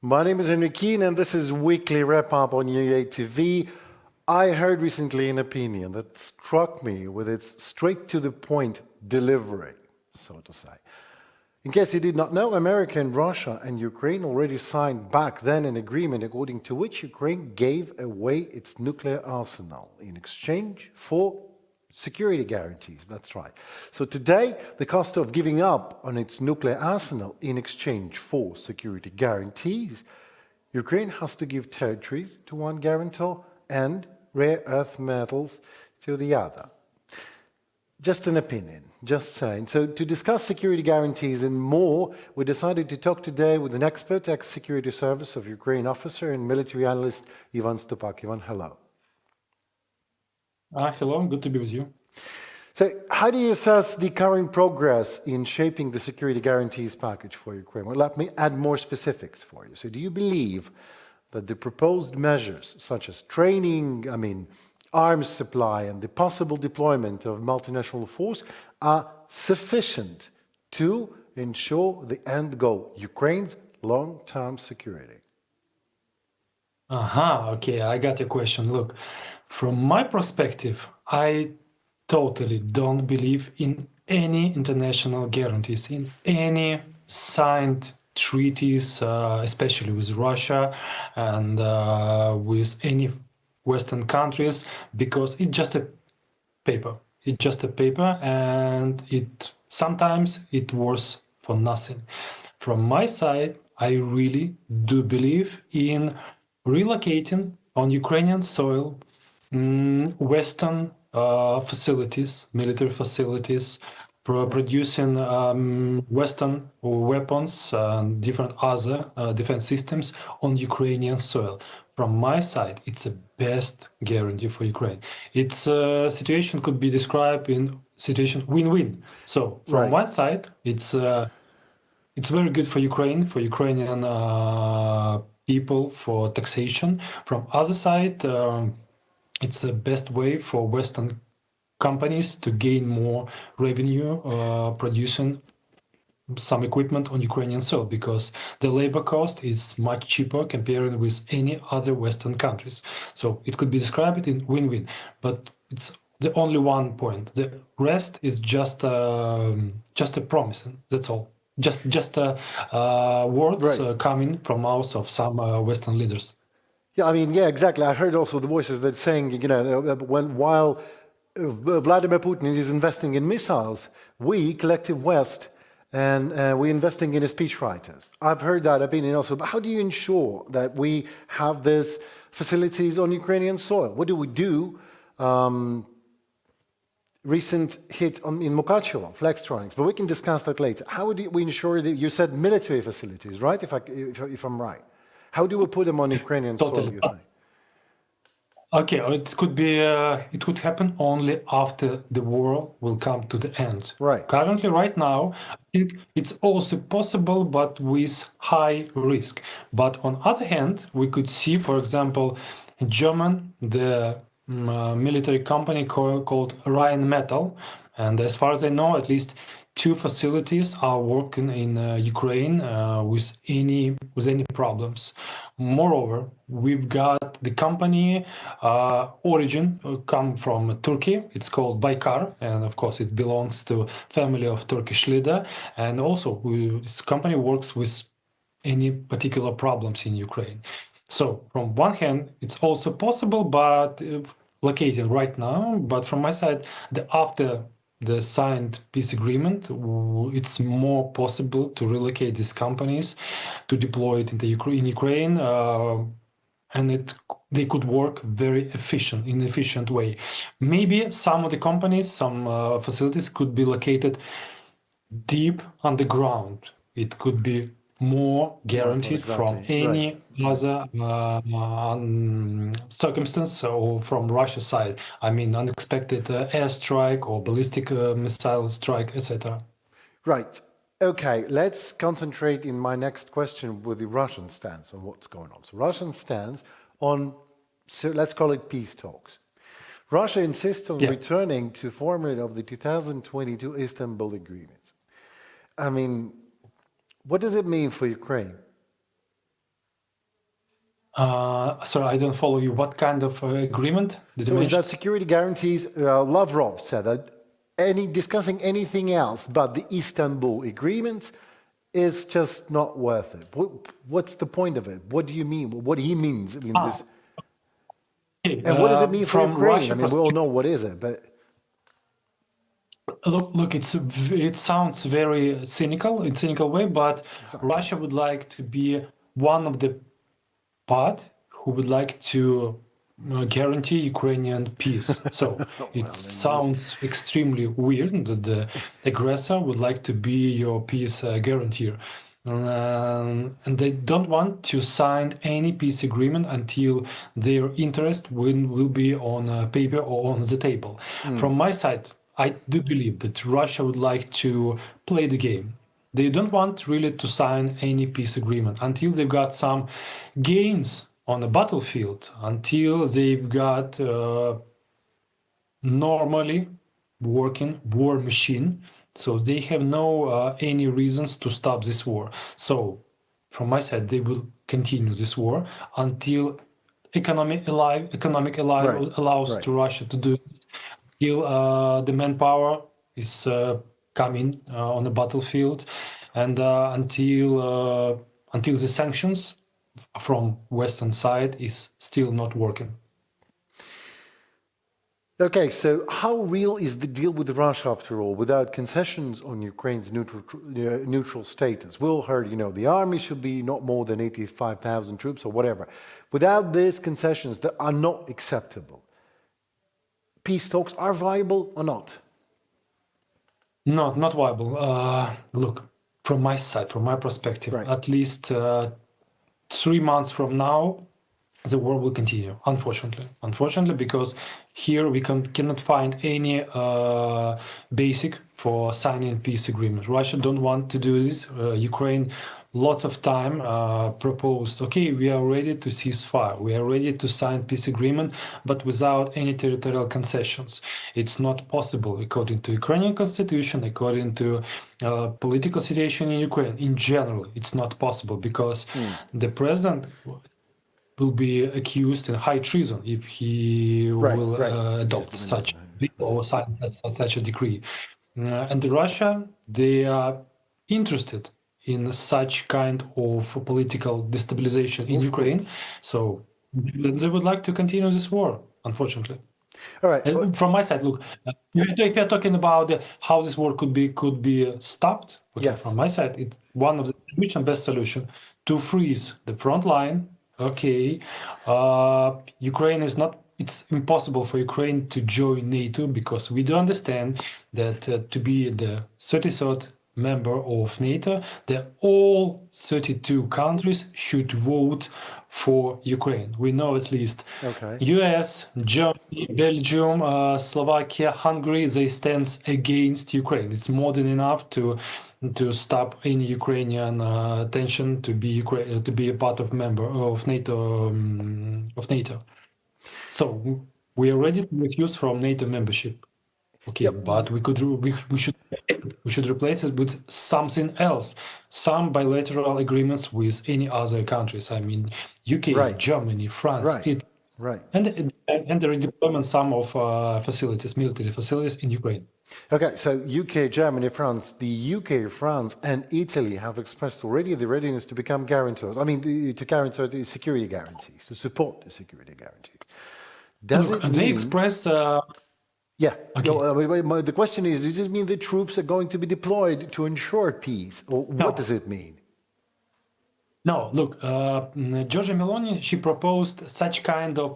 My name is Henry Keane, and this is Weekly Wrap-Up on UATV. I heard recently an opinion that struck me with its straight-to-the-point delivery, so to say. In case you did not know, America and Russia and Ukraine already signed back then an agreement according to which Ukraine gave away its nuclear arsenal in exchange for security guarantees. That's right. So today, the cost of giving up on its nuclear arsenal in exchange for security guarantees, Ukraine has to give territories to one guarantor and rare earth metals to the other. Just an opinion, just saying. So to discuss security guarantees and more, we decided to talk today with an expert, ex-security service of Ukraine officer and military analyst, Ivan Stupak. Ivan, hello. Hello, good to be with you. So how do you assess the current progress in shaping the security guarantees package for Ukraine? Well, let me add more specifics for you. So do you believe that the proposed measures, such as training, arms supply, and the possible deployment of multinational force are sufficient to ensure the end goal, Ukraine's long-term security? Okay, I got a question. Look, from my perspective, I totally don't believe in any international guarantees, in any signed treaties, especially with Russia and with any Western countries, because it's just a paper. It's just a paper, and sometimes it was for nothing. From my side, I really do believe in relocating on Ukrainian soil Western facilities, military facilities, producing Western weapons and different other defense systems on Ukrainian soil. From my side, it's the best guarantee for Ukraine. Its situation could be described in situation win-win. So from one side, it's very good for Ukraine, for Ukrainian people, for taxation. From other side, it's the best way for Western companies to gain more revenue producing some equipment on Ukrainian soil, because the labor cost is much cheaper comparing with any other Western countries. So it could be described in win-win, but it's the only one point. The rest is just a promise. That's all. Just words coming from mouths of some Western leaders. Yeah, exactly. I heard also the voices that saying, while Vladimir Putin is investing in missiles, we, collective West, and we're investing in speechwriters. I've heard that opinion also. But how do you ensure that we have these facilities on Ukrainian soil? What do we do? Recent hit in Mukachevo, flag strikes, but we can discuss that later. How do we ensure that you said military facilities, right? If I'm right. How do we put them on Ukrainian soil, you think? Okay, it could happen only after the war will come to the end. Right. Currently, right now, I think it's also possible, but with high risk. But on other hand, we could see, for example, the military company called Rheinmetall, and as far as I know, at least 2 facilities are working in Ukraine with any problems. Moreover, we've got the company origin come from Turkey. It's called Baykar, and of course it belongs to family of Turkish leader. And also this company works with any particular problems in Ukraine. So from one hand, it's also possible, but located right now. But from my side, after the signed peace agreement, it's more possible to relocate these companies, to deploy it in Ukraine, and they could work in an efficient way. Maybe some of the companies, some facilities could be located deep underground. It could be more guaranteed from any other circumstance or from Russia's side. Unexpected airstrike or ballistic missile strike, etc. Right. Okay, let's concentrate in my next question with the Russian stance on what's going on. So Russian stance on, let's call it peace talks. Russia insists on returning to format of the 2022 Istanbul Agreement. What does it mean for Ukraine? Sorry, I don't follow you. What kind of agreement did you So is mention? that security guarantees? Lavrov said that discussing anything else but the Istanbul agreement is just not worth it. What's the point of it? What do you mean? What he means? I mean, this, Okay, and what does it mean for from Ukraine? Russia I mean, we all know what is it, but look, it sounds very cynical in cynical way, but exactly. Russia would like to be one of the part who would like to guarantee Ukrainian peace. So it sounds extremely weird that the aggressor would like to be your peace guarantor. And they don't want to sign any peace agreement until their interest will be on paper or on the table. From my side, I do believe that Russia would like to play the game. They don't want really to sign any peace agreement until they've got some gains on the battlefield, until they've got normally working war machine. So they have no any reasons to stop this war. So from my side, they will continue this war until economic Right, allows right. to Russia to do it, till the manpower is coming on the battlefield, and until the sanctions from Western side is still not working. Okay, so how real is the deal with Russia after all, without concessions on Ukraine's neutral status? We all heard, the army should be not more than 85,000 troops or whatever. Without these concessions that are not acceptable, peace talks are viable or not? Not viable. Look, from my side, from my perspective, Right. at least 3 months from now, the war will continue. Unfortunately, because here we cannot find any basic for signing peace agreement. Russia don't want to do this. Ukraine, lots of time proposed. Okay, we are ready to cease fire. We are ready to sign peace agreement, but without any territorial concessions. It's not possible according to Ukrainian constitution, according to political situation in Ukraine in general. It's not possible because the president will be accused in high treason if he Right, will right. adopt Yes, such or sign such a decree. And Russia, they are interested in such kind of political destabilization in of course. Ukraine. So they would like to continue this war, unfortunately. All right. From my side, look, if you're talking about how this war could be stopped, okay, Yes. from my side, it's one of the best solution to freeze the front line. Okay, Ukraine is not. It's impossible for Ukraine to join NATO because we do understand that to be the 33rd member of NATO, that all 32 countries should vote for Ukraine. We know at least Okay. US, Germany, Belgium, Slovakia, Hungary, they stand against Ukraine. It's more than enough to stop any Ukrainian tension to be a part of member of NATO. So we are ready to refuse from NATO membership. Okay, Yep. but we should replace it with something else, some bilateral agreements with any other countries. I mean, UK, Right. Germany, France, Right. Italy, Right. and the redeployment some of military facilities in Ukraine. Okay, so UK, Germany, France, the UK, France, and Italy have expressed already the readiness to become guarantors. I mean, to guarantor the security guarantees, to support the security guarantees. Does Look, it they mean? expressed. Yeah. Okay. The question is, does this mean the troops are going to be deployed to ensure peace, or what No. does it mean? No, look, Giorgia Meloni, she proposed such kind of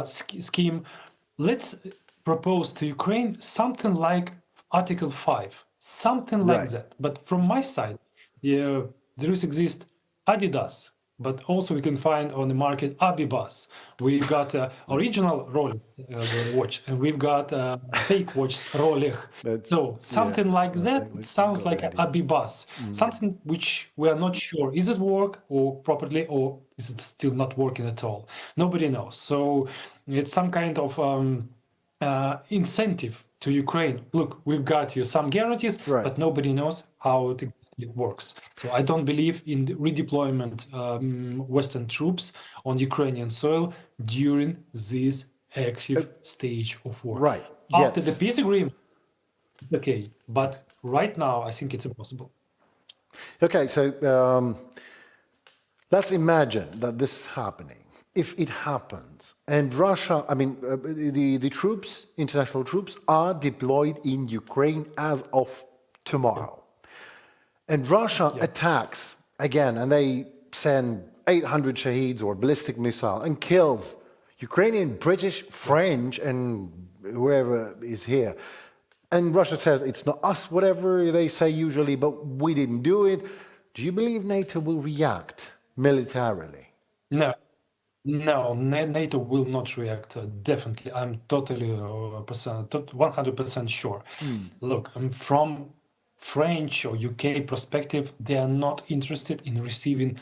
scheme. Let's propose to Ukraine something like Article 5, something like Right. that. But from my side, yeah, there exist Adidas, but also we can find on the market Abibus. We've got original Rolex watch, and we've got fake watch Rolex. So something like that sounds like Abibus, something which we are not sure is it work or properly or is it still not working at all. Nobody knows. So it's some kind of incentive to Ukraine. Look, we've got you some guarantees, Right. but nobody knows how it it works. So I don't believe in the redeployment Western troops on Ukrainian soil during this active stage of war. Right. After the Yes. peace agreement, okay, but right now I think it's impossible. Okay. So let's imagine that this is happening. If it happens, and Russia, I mean, the troops, international troops, are deployed in Ukraine as of tomorrow. And Russia attacks again, and they send 800 Shaheeds or ballistic missile and kills Ukrainian, British, French, and whoever is here. And Russia says it's not us, whatever they say usually, but we didn't do it. Do you believe NATO will react militarily? No, no, NATO will not react. Definitely, I'm totally 100% sure. Look, from French or UK perspective, they are not interested in receiving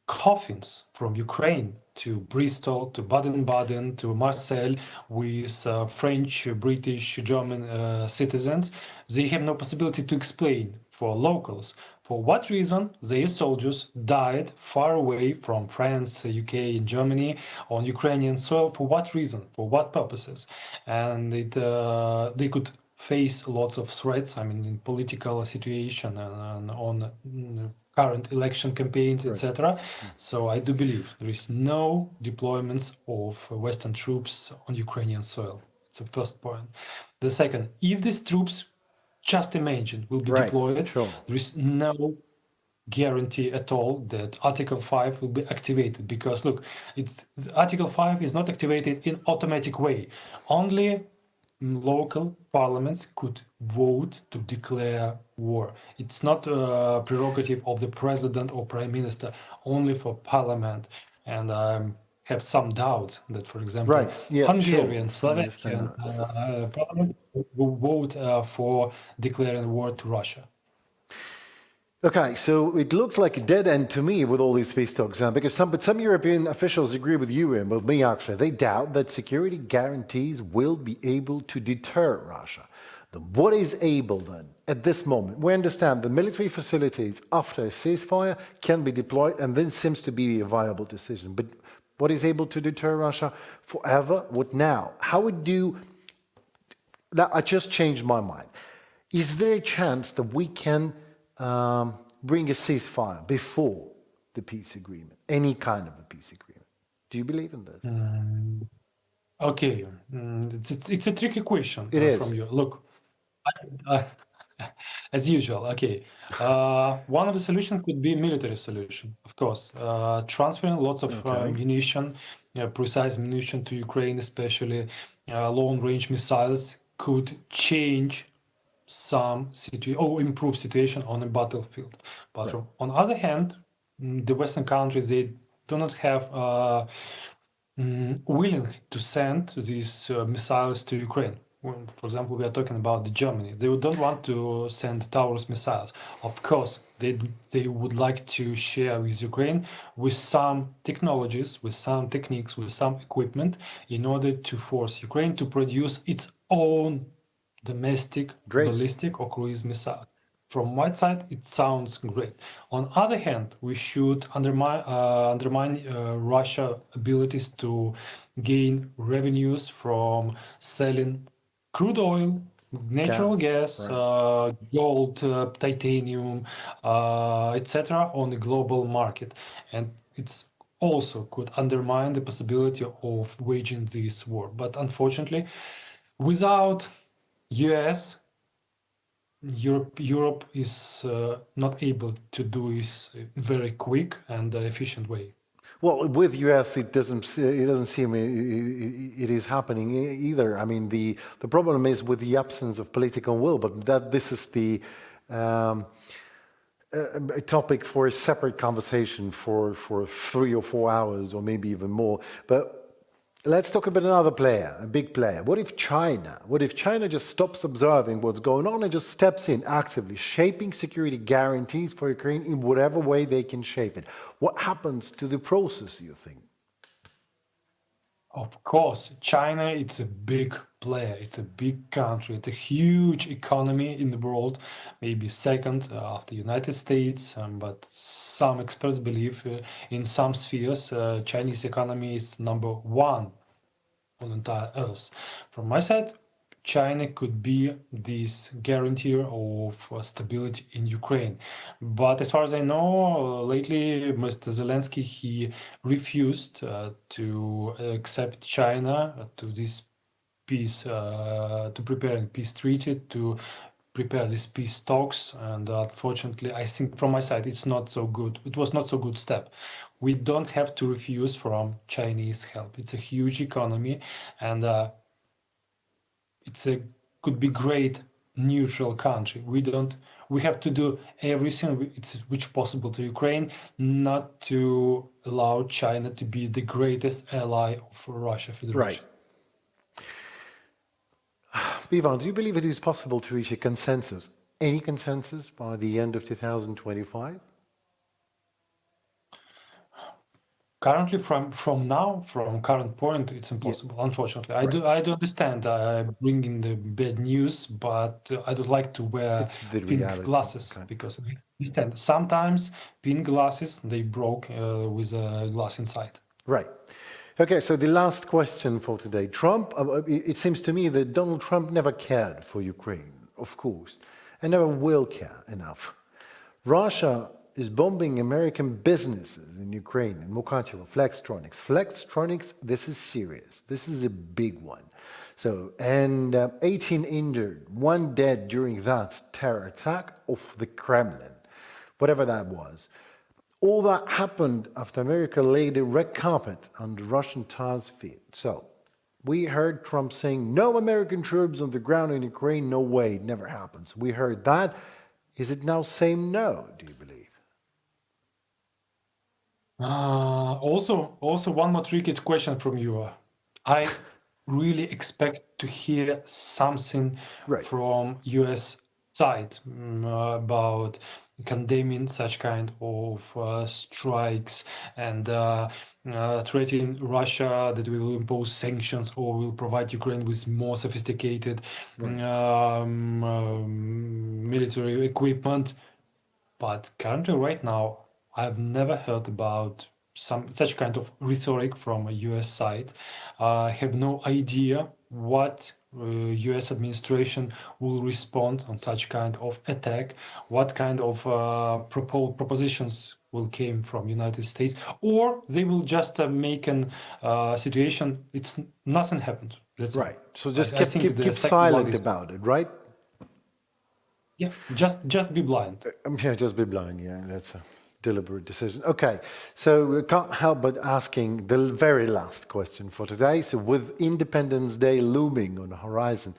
coffins from Ukraine to Bristol, to Baden-Baden, to Marseille with French, British, German citizens. They have no possibility to explain for locals for what reason their soldiers died far away from France, UK, and Germany on Ukrainian soil. For what reason? For what purposes? And they could face lots of threats. I mean, in political situation and on current election campaigns, etc. So I do believe there is no deployments of Western troops on Ukrainian soil. It's the first point. The second, if these troops, just imagine, will be Right, deployed, sure. there is no guarantee at all that Article 5 will be activated, because look, it's Article 5 is not activated in automatic way. Only local parliaments could vote to declare war. It's not a prerogative of the president or prime minister, only for parliament. And I have some doubt that, for example, Right. Yeah, Hungarian, sure. I Slovakian understand. parliament will vote for declaring war to Russia. Okay, so it looks like a dead end to me with all these peace talks now, because some European officials agree with you and with me actually. They doubt that security guarantees will be able to deter Russia. Then what is able then at this moment? We understand the military facilities after a ceasefire can be deployed, and this seems to be a viable decision. But what is able to deter Russia forever? What now? How would you? Now I just changed my mind. Is there a chance that we can bring a ceasefire before the peace agreement, any kind of a peace agreement? Do you believe in this? Okay, it's a tricky question It is. from you. Look, uh, as usual, okay. One of the solutions could be military solution, of course. Transferring lots of Okay. munition, precise munition to Ukraine, especially long-range missiles, could change some situation or improve situation on a battlefield. But on the other hand, the Western countries, they do not have willing to send these missiles to Ukraine. For example, we are talking about Germany. They don't want to send Taurus missiles. Of course, they would like to share with Ukraine with some technologies, with some techniques, with some equipment in order to force Ukraine to produce its own domestic Great. ballistic or cruise missile. From my side, it sounds great. On the other hand, we should undermine Russia's abilities to gain revenues from selling crude oil, natural gas, gold, titanium, etc. on the global market. And it's also could undermine the possibility of waging this war. But unfortunately, without US, Europe is not able to do this very quick and efficient way. Well, with US, it doesn't seem it is happening either. I mean, the problem is with the absence of political will, but this is the a topic for a separate conversation for 3 or 4 hours or maybe even more. But let's talk about another player, a big player. What if China just stops observing what's going on and just steps in actively, shaping security guarantees for Ukraine in whatever way they can shape it? What happens to the process, do you think? Of course, China, it's a big player, it's a big country, it's a huge economy in the world, maybe second after United States, but some experts believe in some spheres, Chinese economy is number one on entire Earth. From my side, China could be this guarantor of stability in Ukraine. But as far as I know, lately Mr. Zelensky he refused to accept China to this peace to prepare a peace treaty to prepare these peace talks, and unfortunately I think from my side it's not so good, it was not so good step. We don't have to refuse from Chinese help. It's a huge economy, and it's a could be great neutral country. We have to do everything which possible to Ukraine, not to allow China to be the greatest ally of Russia Right. Federation. Ivan, do you believe it is possible to reach a consensus, any consensus, by the end of 2025? Currently, from now, from current point, it's Yeah, impossible. Unfortunately, right. I do understand. I bring in the bad news, but I don't like to wear It's the pink reality. glasses Okay. because we understand sometimes pink glasses they broke with a glass inside. Right. Okay, so the last question for today. Trump, it seems to me that Donald Trump never cared for Ukraine, of course, and never will care enough. Russia is bombing American businesses in Ukraine, and Mukatchevo, Flextronics. Flextronics, this is serious. This is a big one. So, and 18 injured, one dead during that terror attack of the Kremlin, whatever that was. All that happened after America laid a red carpet on the Russian Tars field. So, we heard Trump saying, no American troops on the ground in Ukraine, no way, it never happens. We heard that. Is it now saying no, do you believe? Also one more tricky question from you. I really expect to hear something Right. from US side about condemning such kind of strikes and threatening Russia that we will impose sanctions or will provide Ukraine with more sophisticated military equipment. But currently, right now, I've never heard about such kind of rhetoric from a US side. I have no idea what US administration will respond on such kind of attack, what kind of propositions will came from United States, or they will just make an situation. It's nothing happened. That's Right. all. So I, just I think the keep second one silent is about it, right? yeah, just be blind. Yeah, just be blind. Yeah, that's a deliberate decision. Okay, so we can't help but asking the very last question for today. So, with Independence Day looming on the horizon,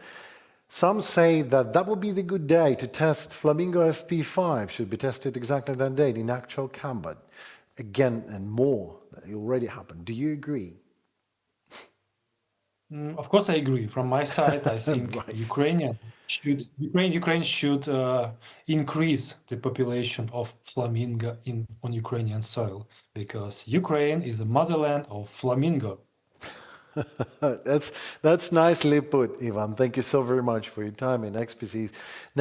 some say that that would be the good day to test Flamingo FP5. Should be tested exactly that date in actual combat. Again and more, that already happened. Do you agree? Of course, I agree. From my side, I think Right. Ukraine should increase the population of flamingo on Ukrainian soil because Ukraine is the motherland of flamingo. That's nicely put, Ivan. Thank you so very much for your time and expertise.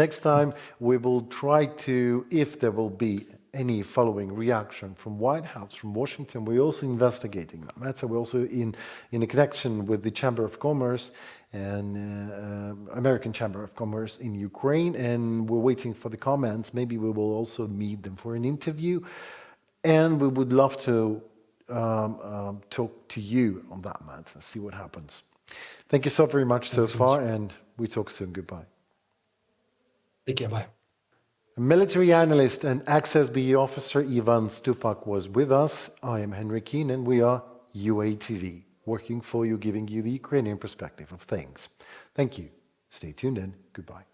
Next time we will try to, if there will be any following reaction from White House, from Washington, we're also investigating that matter. We're also in a connection with the Chamber of Commerce and American Chamber of Commerce in Ukraine, and we're waiting for the comments. Maybe we will also meet them for an interview, and we would love to talk to you on that matter, see what happens. Thank you so very much Thank so you so much. far, and we talk soon. Goodbye. Take care. Bye. Military analyst and ex-SBU officer Ivan Stupak was with us. I am Henry Keen, and we are UATV, working for you, giving you the Ukrainian perspective of things. Thank you. Stay tuned in. Goodbye.